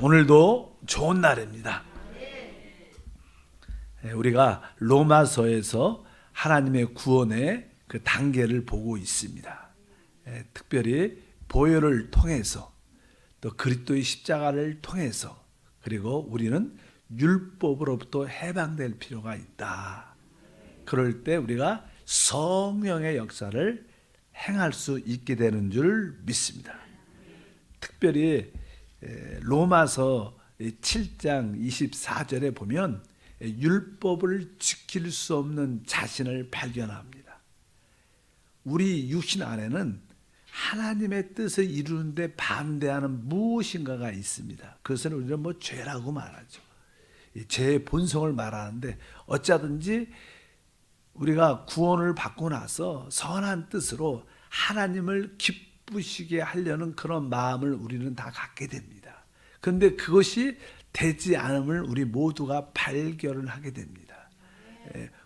오늘도 좋은 날입니다. 우리가 로마서에서 하나님의 구원의 그 단계를 보고 있습니다. 특별히 보혈을 통해서 또 그리스도의 십자가를 통해서 그리고 우리는 율법으로부터 해방될 필요가 있다. 그럴 때 우리가 성령의 역사를 행할 수 있게 되는 줄 믿습니다. 특별히 로마서 7장 24절에 보면 율법을 지킬 수 없는 자신을 발견합니다. 우리 육신 안에는 하나님의 뜻을 이루는데 반대하는 무엇인가가 있습니다. 그것은 우리는 죄라고 말하죠. 죄의 본성을 말하는데 어쩌든지 우리가 구원을 받고 나서 선한 뜻으로 하나님을 기쁘시게 하려는 그런 마음을 우리는 다 갖게 됩니다. 그런데 그것이 되지 않음을 우리 모두가 발견을 하게 됩니다.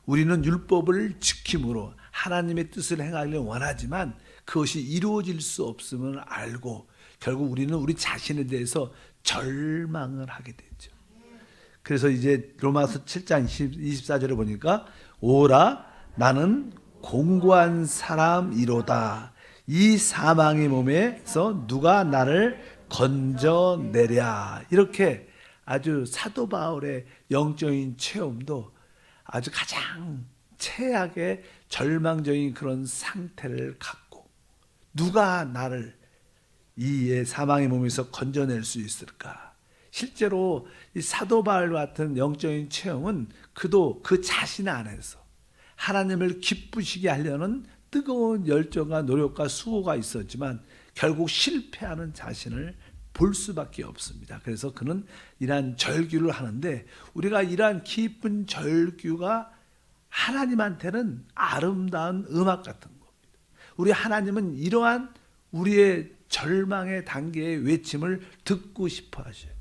우리는 율법을 지킴으로 하나님의 뜻을 행하려 원하지만 그것이 이루어질 수 없음을 알고 결국 우리는 우리 자신에 대해서 절망을 하게 되죠. 그래서 이제 로마서 7장 24절에 보니까 오라 나는 공고한 사람이로다. 이 사망의 몸에서 누가 나를 건져내랴. 이렇게 아주 사도 바울의 영적인 체험도 아주 가장 최악의 절망적인 그런 상태를 갖고 누가 나를 이 사망의 몸에서 건져낼 수 있을까? 실제로 이 사도 바울 같은 영적인 체험은 그도 그 자신 안에서 하나님을 기쁘시게 하려는 뜨거운 열정과 노력과 수고가 있었지만 결국 실패하는 자신을 볼 수밖에 없습니다. 그래서 그는 이러한 절규를 하는데 우리가 이러한 깊은 절규가 하나님한테는 아름다운 음악 같은 겁니다. 우리 하나님은 이러한 우리의 절망의 단계의 외침을 듣고 싶어 하셔요.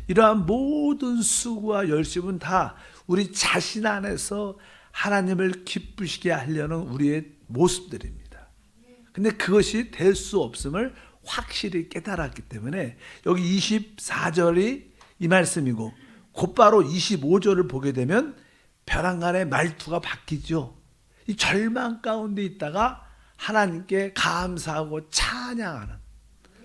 이러한 모든 수고와 열심은 다 우리 자신 안에서 하나님을 기쁘시게 하려는 우리의 모습들입니다. 근데 그것이 될 수 없음을 확실히 깨달았기 때문에 여기 24절이 이 말씀이고 곧바로 25절을 보게 되면 벼랑간의 말투가 바뀌죠. 이 절망 가운데 있다가 하나님께 감사하고 찬양하는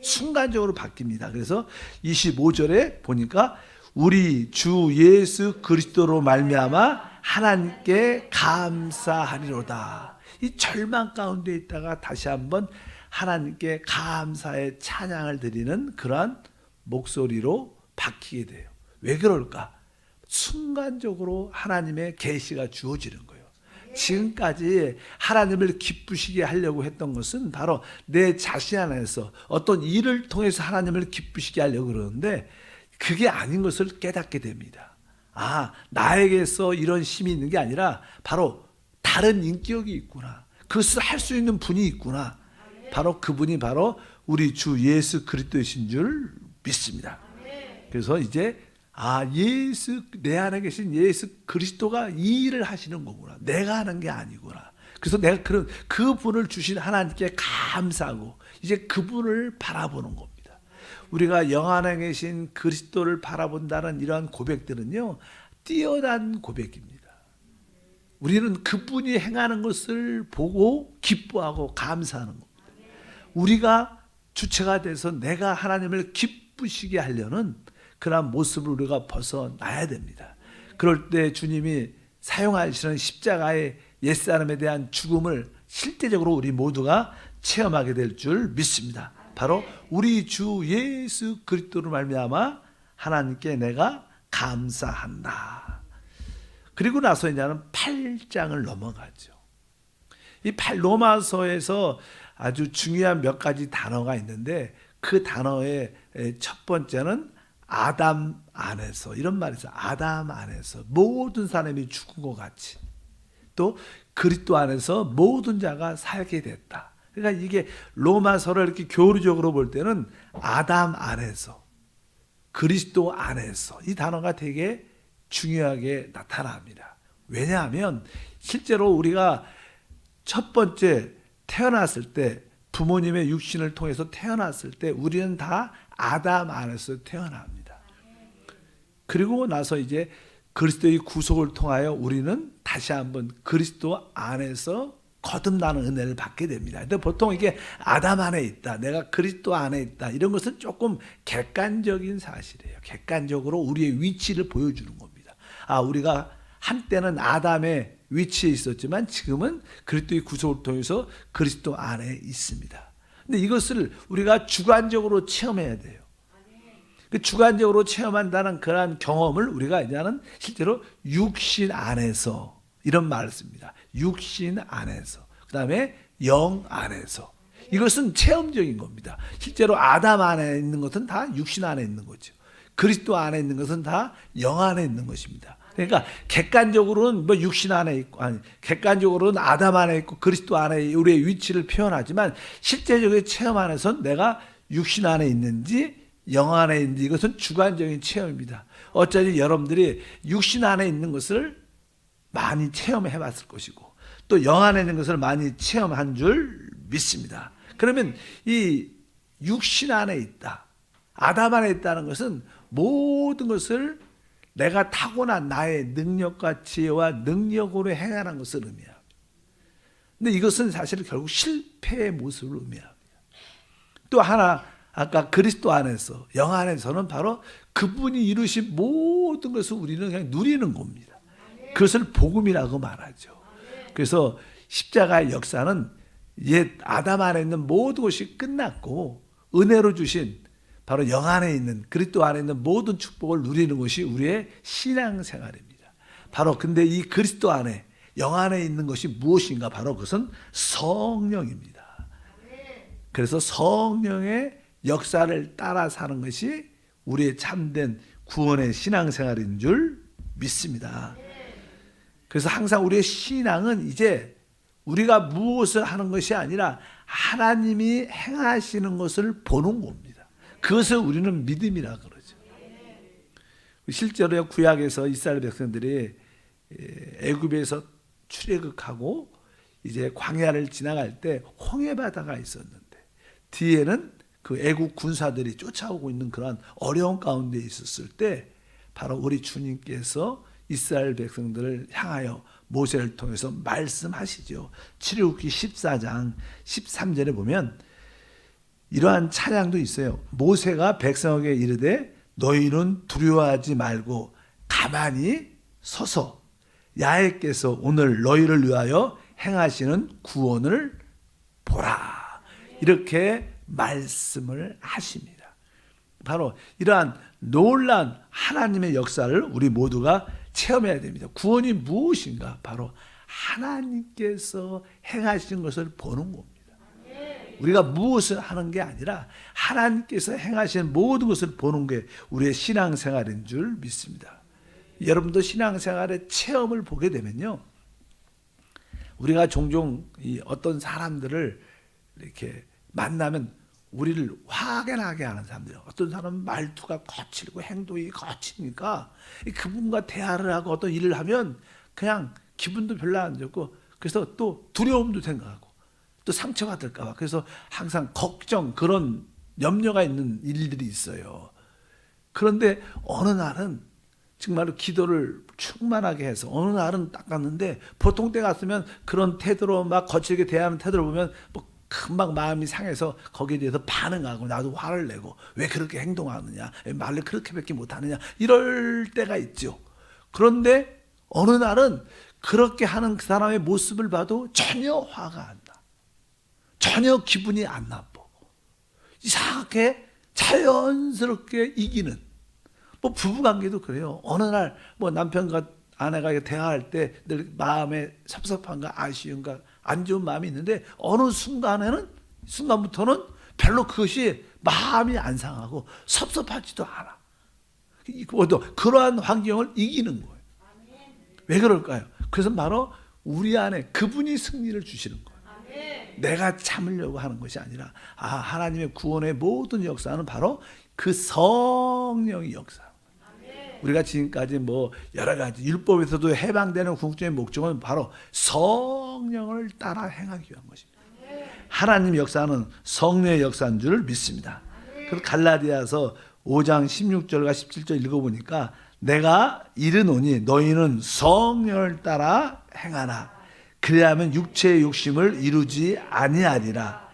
순간적으로 바뀝니다. 그래서 25절에 보니까 우리 주 예수 그리스도로 말미암아 하나님께 감사하리로다. 이 절망 가운데 있다가 다시 한번 하나님께 감사의 찬양을 드리는 그러한 목소리로 바뀌게 돼요. 왜 그럴까? 순간적으로 하나님의 계시가 주어지는 거예요. 지금까지 하나님을 기쁘시게 하려고 했던 것은 바로 내 자신 안에서 어떤 일을 통해서 하나님을 기쁘시게 하려고 그러는데 그게 아닌 것을 깨닫게 됩니다. 아, 나에게서 이런 힘이 있는 게 아니라 바로 다른 인격이 있구나. 그것을 할 수 있는 분이 있구나. 바로 그분이 바로 우리 주 예수 그리스도이신 줄 믿습니다. 그래서 이제 내 안에 계신 예수 그리스도가 이 일을 하시는 거구나. 내가 하는 게 아니구나. 그래서 내가 그분을 주신 하나님께 감사하고 이제 그분을 바라보는 겁니다. 우리가 영 안에 계신 그리스도를 바라본다는 이러한 고백들은요, 뛰어난 고백입니다. 우리는 그분이 행하는 것을 보고 기뻐하고 감사하는 겁니다. 우리가 주체가 돼서 내가 하나님을 기쁘시게 하려는 그런 모습을 우리가 벗어나야 됩니다. 그럴 때 주님이 사용하시는 십자가의 옛사람에 대한 죽음을 실제적으로 우리 모두가 체험하게 될 줄 믿습니다. 바로 우리 주 예수 그리스도로 말미암아 하나님께 내가 감사한다. 그리고 나서 이제는 8장을 넘어가죠. 이 로마서에서 아주 중요한 몇 가지 단어가 있는데 그 단어의 첫 번째는 아담 안에서, 이런 말이 있어요. 아담 안에서 모든 사람이 죽은 것 같이 또 그리스도 안에서 모든 자가 살게 됐다. 그러니까 이게 로마서를 이렇게 교류적으로 볼 때는 아담 안에서 그리스도 안에서 이 단어가 되게 중요하게 나타납니다. 왜냐하면 실제로 우리가 첫 번째 태어났을 때 부모님의 육신을 통해서 태어났을 때 우리는 다 아담 안에서 태어납니다. 그리고 나서 이제 그리스도의 구속을 통하여 우리는 다시 한번 그리스도 안에서 거듭나는 은혜를 받게 됩니다. 근데 보통 이게 아담 안에 있다, 내가 그리스도 안에 있다, 이런 것은 조금 객관적인 사실이에요. 객관적으로 우리의 위치를 보여주는 겁니다. 우리가 한때는 아담의 위치에 있었지만 지금은 그리스도의 구속을 통해서 그리스도 안에 있습니다. 근데 이것을 우리가 주관적으로 체험해야 돼요. 그 주관적으로 체험한다는 그러한 경험을 우리가 이제는 실제로 육신 안에서, 이런 말을 씁니다. 육신 안에서, 그 다음에 영 안에서. 이것은 체험적인 겁니다. 실제로 아담 안에 있는 것은 다 육신 안에 있는 거죠. 그리스도 안에 있는 것은 다 영 안에 있는 것입니다. 그러니까 객관적으로는 뭐 육신 안에 있고, 객관적으로는 아담 안에 있고 그리스도 안에 우리의 위치를 표현하지만 실제적인 체험 안에서는 내가 육신 안에 있는지 영 안에 있는지, 이것은 주관적인 체험입니다. 어차피 여러분들이 육신 안에 있는 것을 많이 체험해 봤을 것이고 또 영 안에 있는 것을 많이 체험한 줄 믿습니다. 그러면 이 육신 안에 있다, 아담 안에 있다는 것은 모든 것을 내가 타고난 나의 능력과 지혜와 능력으로 행하는 것을 의미합니다. 근데 이것은 사실 결국 실패의 모습을 의미합니다. 또 하나, 아까 그리스도 안에서, 영 안에서는 바로 그분이 이루신 모든 것을 우리는 그냥 누리는 겁니다. 그것을 복음이라고 말하죠. 그래서 십자가의 역사는 옛 아담 안에 있는 모든 것이 끝났고 은혜로 주신 바로 영 안에 있는, 그리스도 안에 있는 모든 축복을 누리는 것이 우리의 신앙생활입니다. 바로 근데 이 그리스도 안에, 영 안에 있는 것이 무엇인가? 바로 그것은 성령입니다. 그래서 성령의 역사를 따라 사는 것이 우리의 참된 구원의 신앙생활인 줄 믿습니다. 그래서 항상 우리의 신앙은 이제 우리가 무엇을 하는 것이 아니라 하나님이 행하시는 것을 보는 겁니다. 그것을 우리는 믿음이라 그러죠. 실제로 구약에서 이스라엘 백성들이 애굽에서 출애굽하고 이제 광야를 지나갈 때 홍해 바다가 있었는데 뒤에는 그 애국 군사들이 쫓아오고 있는 그런 어려운 가운데 있었을 때 바로 우리 주님께서 이스라엘 백성들을 향하여 모세를 통해서 말씀하시죠. 출애굽기 14장 13절에 보면 이러한 찬양도 있어요. 모세가 백성에게 이르되 너희는 두려워하지 말고 가만히 서서 야훼께서 오늘 너희를 위하여 행하시는 구원을 보라. 이렇게 말씀을 하십니다. 바로 이러한 놀라운 하나님의 역사를 우리 모두가 체험해야 됩니다. 구원이 무엇인가? 바로 하나님께서 행하신 것을 보는 겁니다. 우리가 무엇을 하는 게 아니라 하나님께서 행하신 모든 것을 보는 게 우리의 신앙생활인 줄 믿습니다. 여러분도 신앙생활의 체험을 보게 되면요, 우리가 종종 어떤 사람들을 이렇게 만나면 우리를 확연하게 하는 사람들이에요. 어떤 사람은 말투가 거칠고 행동이 거치니까 그분과 대화를 하고 어떤 일을 하면 그냥 기분도 별로 안 좋고, 그래서 또 두려움도 생각하고 또 상처받을까 봐, 그래서 항상 걱정, 그런 염려가 있는 일들이 있어요. 그런데 어느 날은 정말로 기도를 충만하게 해서 어느 날은 딱 갔는데, 보통 때 갔으면 그런 태도로 막 거칠게 대하는 태도를 보면 뭐 금방 마음이 상해서 거기에 대해서 반응하고 나도 화를 내고 왜 그렇게 행동하느냐, 왜 말을 그렇게밖에 못하느냐, 이럴 때가 있죠. 그런데 어느 날은 그렇게 하는 그 사람의 모습을 봐도 전혀 화가 안 나, 전혀 기분이 안 나빠, 이상하게 자연스럽게 이기는, 뭐 부부관계도 그래요. 어느 날 뭐 남편과 아내가 대화할 때 늘 마음에 섭섭한가 아쉬운가 안 좋은 마음이 있는데 어느 순간부터는 별로 그것이 마음이 안 상하고 섭섭하지도 않아. 그러한 환경을 이기는 거예요. 왜 그럴까요? 그래서 바로 우리 안에 그분이 승리를 주시는 거예요. 내가 참으려고 하는 것이 아니라 하나님의 구원의 모든 역사는 바로 그 성령의 역사. 우리가 지금까지 뭐 여러 가지 율법에서도 해방되는 궁극적인 목적은 바로 성령을 따라 행하기 위한 것입니다. 하나님의 역사는 성령의 역사인 줄 믿습니다. 그래서 갈라디아서 5장 16절과 17절 읽어보니까 내가 이르노니 너희는 성령을 따라 행하라. 그래야면 육체의 욕심을 이루지 아니하리라.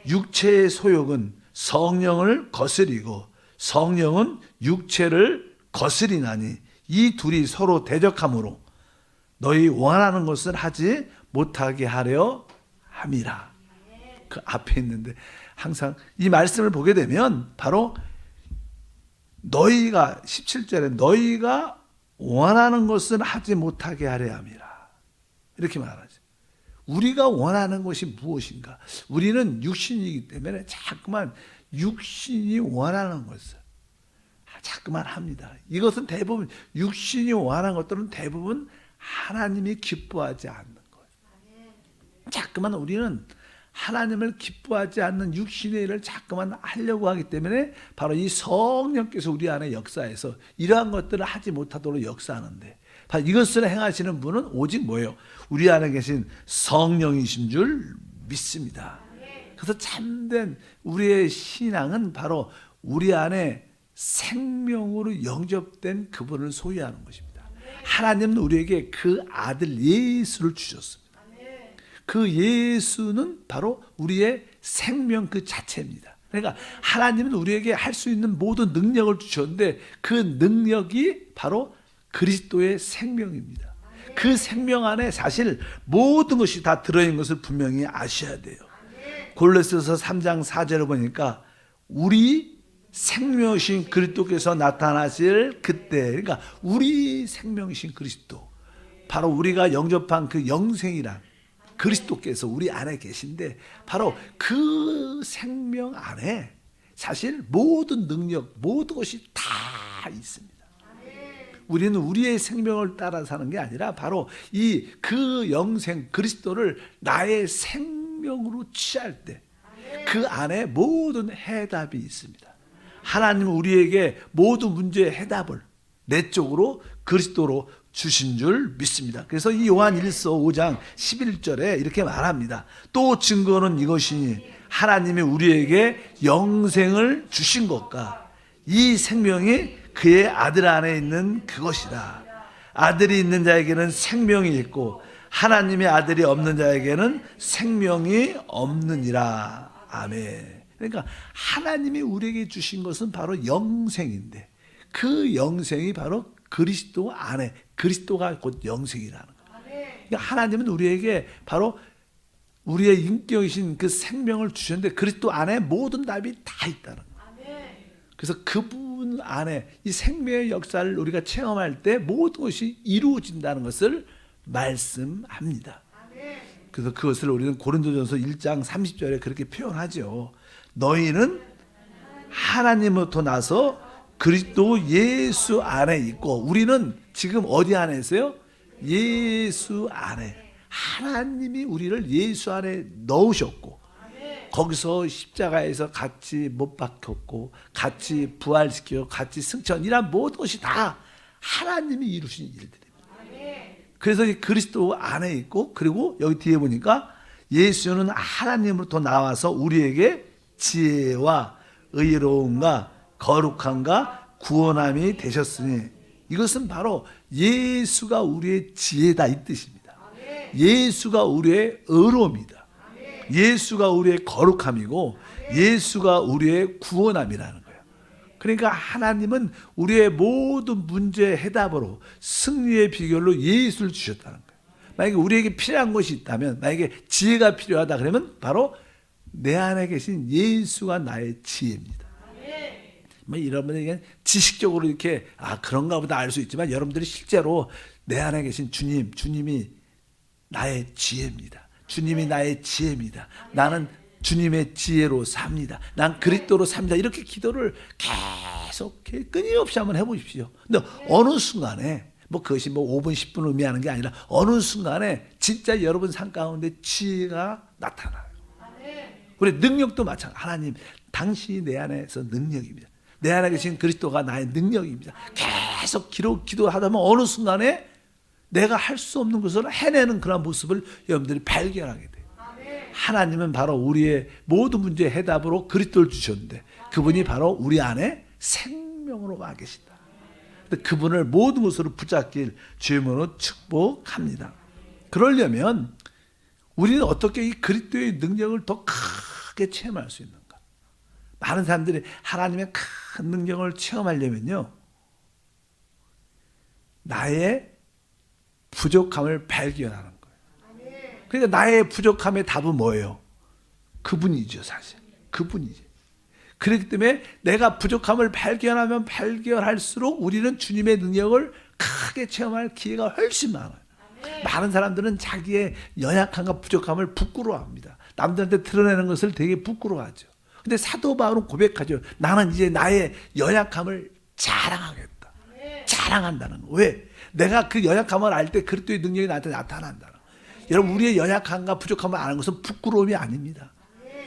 육체의 소욕은 성령을 거스리고 성령은 육체를 거스리나니 이 둘이 서로 대적하므로 너희 원하는 것을 하지 못하게 하려 함이라. 그 앞에 있는데 항상 이 말씀을 보게 되면 바로 너희가 17절에 너희가 원하는 것을 하지 못하게 하려 함이라. 이렇게 말하죠. 우리가 원하는 것이 무엇인가? 우리는 육신이기 때문에 자꾸만 육신이 원하는 것을 자꾸만 합니다. 이것은 대부분 육신이 원하는 것들은 대부분 하나님이 기뻐하지 않는 거예요. 자꾸만 우리는 하나님을 기뻐하지 않는 육신의 일을 자꾸만 하려고 하기 때문에 바로 이 성령께서 우리 안에 역사해서 이러한 것들을 하지 못하도록 역사하는데 바로 이것을 행하시는 분은 오직 뭐예요? 우리 안에 계신 성령이신 줄 믿습니다. 그래서 참된 우리의 신앙은 바로 우리 안에 생명으로 영접된 그분을 소유하는 것입니다. 하나님은 우리에게 그 아들 예수를 주셨습니다. 그 예수는 바로 우리의 생명 그 자체입니다. 그러니까 하나님은 우리에게 할 수 있는 모든 능력을 주셨는데 그 능력이 바로 그리스도의 생명입니다. 그 생명 안에 사실 모든 것이 다 들어있는 것을 분명히 아셔야 돼요. 골로새서 3장 4절을 보니까 우리 생명이신 그리스도께서 나타나실 그때, 그러니까 우리 생명이신 그리스도, 바로 우리가 영접한 그 영생이란 그리스도께서 우리 안에 계신데 바로 그 생명 안에 사실 모든 능력, 모든 것이 다 있습니다. 우리는 우리의 생명을 따라 사는 게 아니라 바로 이 그 영생 그리스도를 나의 생명으로 취할 때 그 안에 모든 해답이 있습니다. 하나님은 우리에게 모든 문제의 해답을 내적으로 그리스도로 주신 줄 믿습니다. 그래서 이 요한 1서 5장 11절에 이렇게 말합니다. 또 증거는 이것이니 하나님이 우리에게 영생을 주신 것과 이 생명이 그의 아들 안에 있는 그것이라. 아들이 있는 자에게는 생명이 있고 하나님의 아들이 없는 자에게는 생명이 없느니라. 아멘. 그러니까 하나님이 우리에게 주신 것은 바로 영생인데 그 영생이 바로 그리스도 안에, 그리스도가 곧 영생이라는 거예요. 그러니까 하나님은 우리에게 바로 우리의 인격이신 그 생명을 주셨는데 그리스도 안에 모든 답이 다 있다는 거예요. 그래서 그분 안에 이 생명의 역사를 우리가 체험할 때 모든 것이 이루어진다는 것을 말씀합니다. 그래서 그것을 우리는 고린도전서 1장 30절에 그렇게 표현하죠. 너희는 하나님으로부터 나서 그리스도 예수 안에 있고 우리는 지금 어디 안에 있어요? 예수 안에. 하나님이 우리를 예수 안에 넣으셨고 거기서 십자가에서 같이 못 박혔고 같이 부활시키고 같이 승천 이란 모든 것이 다 하나님이 이루신 일들입니다. 그래서 이 그리스도 안에 있고 그리고 여기 뒤에 보니까 예수는 하나님으로부터 나와서 우리에게 지혜와 의로움과 거룩함과 구원함이 되셨으니 이것은 바로 예수가 우리의 지혜다 이 뜻입니다. 예수가 우리의 의로움이다. 예수가 우리의 거룩함이고 예수가 우리의 구원함이라는 거예요. 그러니까 하나님은 우리의 모든 문제의 해답으로 승리의 비결로 예수를 주셨다는 거예요. 만약에 우리에게 필요한 것이 있다면 만약에 지혜가 필요하다 그러면 바로 내 안에 계신 예수가 나의 지혜입니다. 여러분에게 지식적으로 이렇게 그런가 보다 알 수 있지만 여러분들이 실제로 내 안에 계신 주님이 나의 지혜입니다. 주님이 나의 지혜입니다. 나는 주님의 지혜로 삽니다. 난 그리스도로 삽니다. 이렇게 기도를 계속 끊임없이 한번 해보십시오. 근데 어느 순간에 그것이 5분 10분 의미하는 게 아니라 어느 순간에 진짜 여러분 삶 가운데 지혜가 나타나요. 우리 능력도 마찬가지. 하나님 당신이 내 안에서 능력입니다. 내 안에 계신 그리스도가 나의 능력입니다. 계속 기도하다 보면 어느 순간에 내가 할 수 없는 것을 해내는 그런 모습을 여러분들이 발견하게 돼요. 하나님은 바로 우리의 모든 문제의 해답으로 그리스도를 주셨는데 그분이 바로 우리 안에 생명으로 와 계신다. 그분을 모든 것으로 붙잡길 주님으로 축복합니다. 그러려면 우리는 어떻게 이 그리스도의 능력을 더 크게 체험할 수 있는가? 많은 사람들이 하나님의 큰 능력을 체험하려면요, 나의 부족함을 발견하는 거예요. 그러니까 나의 부족함의 답은 뭐예요? 그분이죠, 사실. 그분이죠. 그렇기 때문에 내가 부족함을 발견하면 발견할수록 우리는 주님의 능력을 크게 체험할 기회가 훨씬 많아요. 많은 사람들은 자기의 연약함과 부족함을 부끄러워합니다. 남들한테 드러내는 것을 되게 부끄러워하죠. 근데 사도 바울은 고백하죠. 나는 이제 나의 연약함을 자랑하겠다. 자랑한다는 거. 왜? 내가 그 연약함을 알 때 그리스도의 능력이 나한테 나타난다는 거. 여러분, 우리의 연약함과 부족함을 아는 것은 부끄러움이 아닙니다.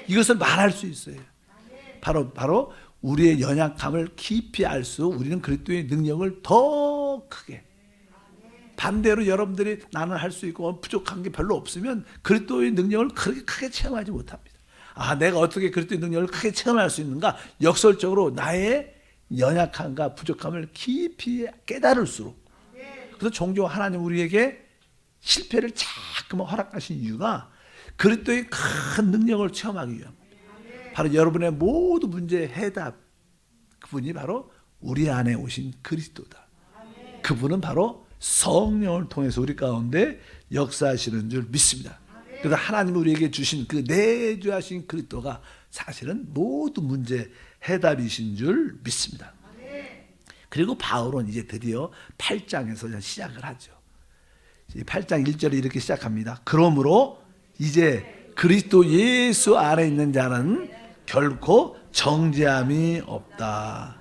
이것을 말할 수 있어요. 바로 우리의 연약함을 깊이 알수록 우리는 그리스도의 능력을 더 크게, 반대로 여러분들이 나는 할 수 있고 부족한 게 별로 없으면 그리스도의 능력을 그렇게 크게 체험하지 못합니다. 내가 어떻게 그리스도의 능력을 크게 체험할 수 있는가? 역설적으로 나의 연약함과 부족함을 깊이 깨달을수록. 그래서 종종 하나님 우리에게 실패를 자꾸만 허락하신 이유가 그리스도의 큰 능력을 체험하기 위함입니다. 바로 여러분의 모든 문제의 해답, 그분이 바로 우리 안에 오신 그리스도다. 그분은 바로 성령을 통해서 우리 가운데 역사하시는 줄 믿습니다. 그래서 하나님이 우리에게 주신 그 내주하신 그리스도가 사실은 모든 문제 해답이신 줄 믿습니다. 그리고 바울은 이제 드디어 8장에서 시작을 하죠. 8장 1절에 이렇게 시작합니다. 그러므로 이제 그리스도 예수 안에 있는 자는 결코 정죄함이 없다.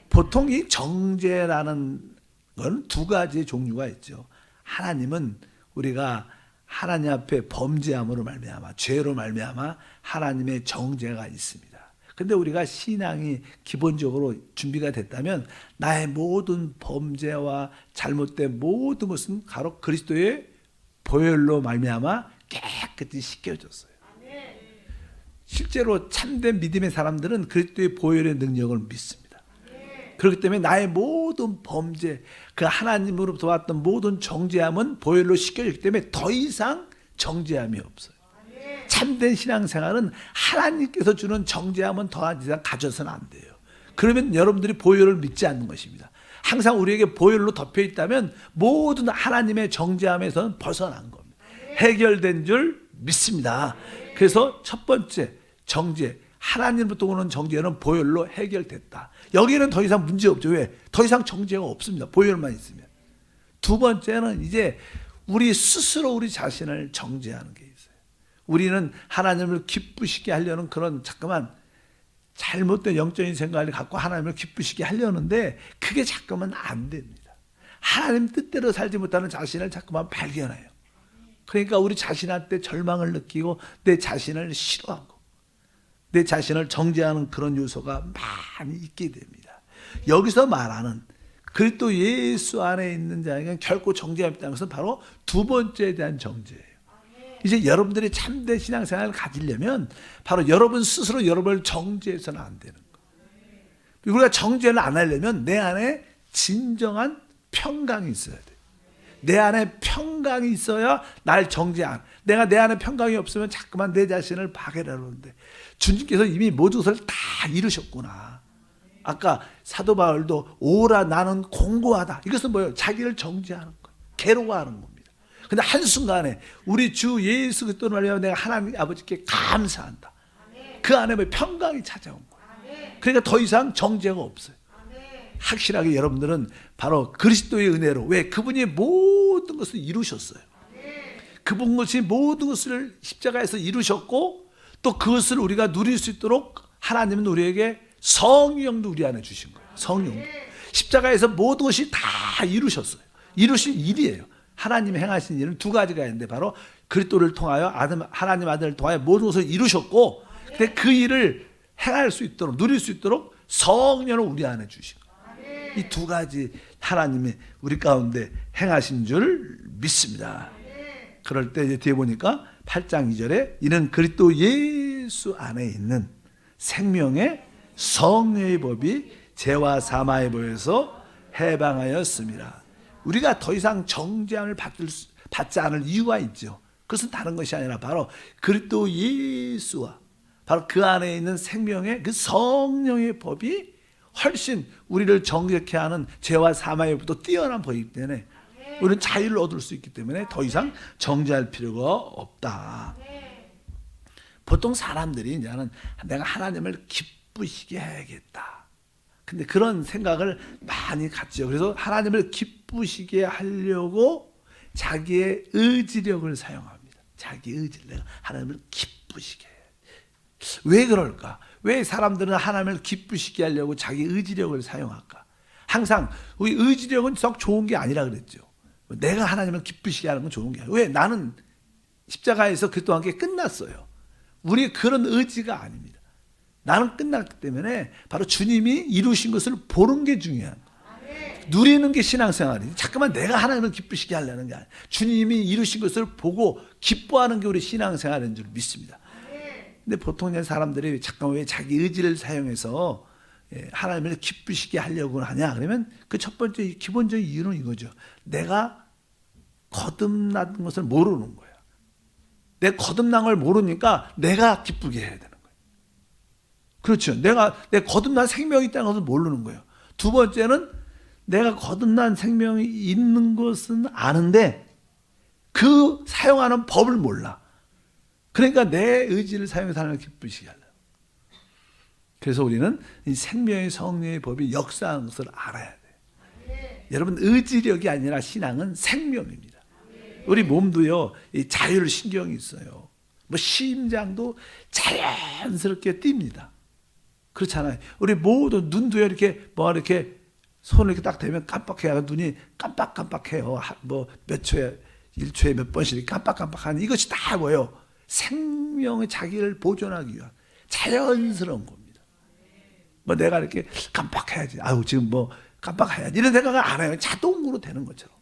보통 이 정죄라는 건 두 가지의 종류가 있죠. 하나님은 우리가 하나님 앞에 범죄함으로 말미암아, 죄로 말미암아 하나님의 정죄가 있습니다. 근데 우리가 신앙이 기본적으로 준비가 됐다면 나의 모든 범죄와 잘못된 모든 것은 바로 그리스도의 보혈로 말미암아 깨끗이 씻겨졌어요. 실제로 참된 믿음의 사람들은 그리스도의 보혈의 능력을 믿습니다. 그렇기 때문에 나의 모든 범죄, 그 하나님으로부터 왔던 모든 정죄함은 보혈로 씻겨졌기 때문에 더 이상 정죄함이 없어요. 참된 신앙생활은 하나님께서 주는 정죄함은 더 이상 가져서는 안 돼요. 그러면 여러분들이 보혈을 믿지 않는 것입니다. 항상 우리에게 보혈로 덮여 있다면 모든 하나님의 정죄함에서는 벗어난 겁니다. 해결된 줄 믿습니다. 그래서 첫 번째 정죄, 하나님부터 오는 정죄는 보혈로 해결됐다. 여기는 더 이상 문제 없죠. 왜? 더 이상 정죄가 없습니다. 보혈만 있으면. 두 번째는 이제 우리 스스로 우리 자신을 정죄하는 게 있어요. 우리는 하나님을 기쁘시게 하려는 그런 자꾸만 잘못된 영적인 생각을 갖고 하나님을 기쁘시게 하려는데 그게 자꾸만 안 됩니다. 하나님 뜻대로 살지 못하는 자신을 자꾸만 발견해요. 그러니까 우리 자신한테 절망을 느끼고 내 자신을 싫어하고 내 자신을 정죄하는 그런 요소가 많이 있게 됩니다. 여기서 말하는 그리스도 예수 안에 있는 자에게는 결코 정죄함이 없다는 것은 바로 두 번째에 대한 정죄예요. 이제 여러분들이 참된 신앙생활을 가지려면 바로 여러분 스스로 여러분을 정죄해서는 안 되는 거예요. 우리가 정죄를 안 하려면 내 안에 진정한 평강이 있어야 돼요. 내 안에 평강이 있어야 날 정죄 안. 내가 내 안에 평강이 없으면 자꾸만 내 자신을 파괴하려는데 주님께서 이미 모든 것을 다 이루셨구나. 아까 사도 바울도 오라 나는 공고하다. 이것은 뭐예요? 자기를 정죄하는 거예요. 괴로워하는 겁니다. 근데 한순간에 우리 주 예수 그리스도를 말하면 내가 하나님 아버지께 감사한다. 그 안에 평강이 찾아온 거예요. 그러니까 더 이상 정죄가 없어요. 확실하게 여러분들은 바로 그리스도의 은혜로, 왜? 그분이 모든 것을 이루셨어요. 그분이 모든 것을 십자가에서 이루셨고 또 그것을 우리가 누릴 수 있도록 하나님은 우리에게 성령도 우리 안에 주신 거예요. 성령도. 십자가에서 모든 것이 다 이루셨어요. 이루신 일이에요. 하나님이 행하신 일은 두 가지가 있는데 바로 그리스도를 통하여 하나님 아들을 통하여 모든 것을 이루셨고 근데 그 일을 행할 수 있도록 누릴 수 있도록 성령을 우리 안에 주신 거예요. 이 두 가지 하나님이 우리 가운데 행하신 줄 믿습니다. 그럴 때 이제 뒤에 보니까 8장 2절에 이는 그리스도 예수 안에 있는 생명의 성령의 법이 죄와 사망의 법에서 해방하였습니다. 우리가 더 이상 정죄함을 받지 않을 이유가 있죠. 그것은 다른 것이 아니라 바로 그리스도 예수와 바로 그 안에 있는 생명의 그 성령의 법이 훨씬 우리를 정죄케 하는 죄와 사망의 법보다 뛰어난 법이기 때문에 우리는 자유를 얻을 수 있기 때문에 더 이상 정죄할 필요가 없다. 보통 사람들이 이제는 내가 하나님을 기쁘시게 해야겠다. 근데 그런 생각을 많이 갖죠. 그래서 하나님을 기쁘시게 하려고 자기의 의지력을 사용합니다. 자기 의지를 내가 하나님을 기쁘시게 해. 왜 그럴까? 왜 사람들은 하나님을 기쁘시게 하려고 자기 의지력을 사용할까? 항상 우리 의지력은 썩 좋은 게 아니라 그랬죠. 내가 하나님을 기쁘시게 하는 건 좋은 게 아니라 왜? 나는 십자가에서 그리스도와 함께 끝났어요. 우리의 그런 의지가 아닙니다. 나는 끝났기 때문에 바로 주님이 이루신 것을 보는 게 중요한 거예요. 누리는 게 신앙생활이지. 잠깐만 내가 하나님을 기쁘시게 하려는 게 아니에요. 주님이 이루신 것을 보고 기뻐하는 게 우리 신앙생활인 줄 믿습니다. 근데 보통 사람들이 잠깐 왜 자기 의지를 사용해서 하나님을 기쁘시게 하려고 하냐? 그러면 그 첫 번째 기본적인 이유는 이거죠. 내가 거듭난 것을 모르는 거예요. 내 거듭난 걸 모르니까 내가 기쁘게 해야 되는 거예요. 그렇죠. 내 거듭난 생명이 있다는 것을 모르는 거예요. 두 번째는 내가 거듭난 생명이 있는 것은 아는데 그 사용하는 법을 몰라. 그러니까 내 의지를 사용해서 하나님을 기쁘시게 하려고. 그래서 우리는 이 생명의 성령의 법이 역사하는 것을 알아야 돼요. 여러분 의지력이 아니라 신앙은 생명입니다. 우리 몸도요 이 자율 신경이 있어요. 뭐 심장도 자연스럽게 뜁니다. 그렇잖아요. 우리 모두 눈도요 이렇게 이렇게 손을 이렇게 딱 대면 깜빡해요. 눈이 깜빡깜빡해요. 뭐 몇 초에 1초에 몇 번씩 깜빡깜빡하는 이것이 다 뭐예요? 생명의 자기를 보존하기 위한 자연스러운 겁니다. 뭐 내가 이렇게 깜빡해야지. 아유 지금 뭐 깜빡해야지. 이런 생각을 안 해요. 자동으로 되는 것처럼.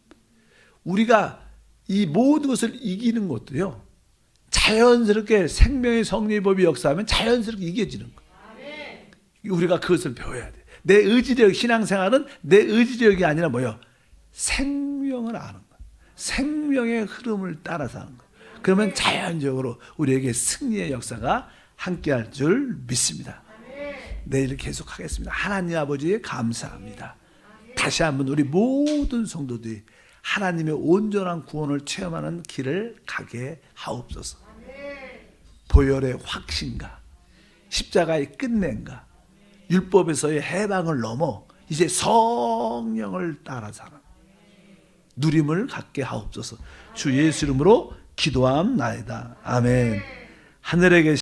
우리가 이 모든 것을 이기는 것도요. 자연스럽게 생명의 성령의 법이 역사하면 자연스럽게 이겨지는 거예요. 우리가 그것을 배워야 돼. 내 의지력, 신앙생활은 내 의지력이 아니라 뭐예요? 생명을 아는 거예요. 생명의 흐름을 따라서 하는 거예요. 그러면 자연적으로 우리에게 승리의 역사가 함께할 줄 믿습니다. 내일 계속하겠습니다. 하나님 아버지에 감사합니다. 다시 한번 우리 모든 성도들이 하나님의 온전한 구원을 체험하는 길을 가게 하옵소서. 보혈의 확신과 십자가의 끝낸과 율법에서의 해방을 넘어 이제 성령을 따라 사는 누림을 갖게 하옵소서. 주 예수 이름으로 기도함나이다. 아멘. 하늘에 계신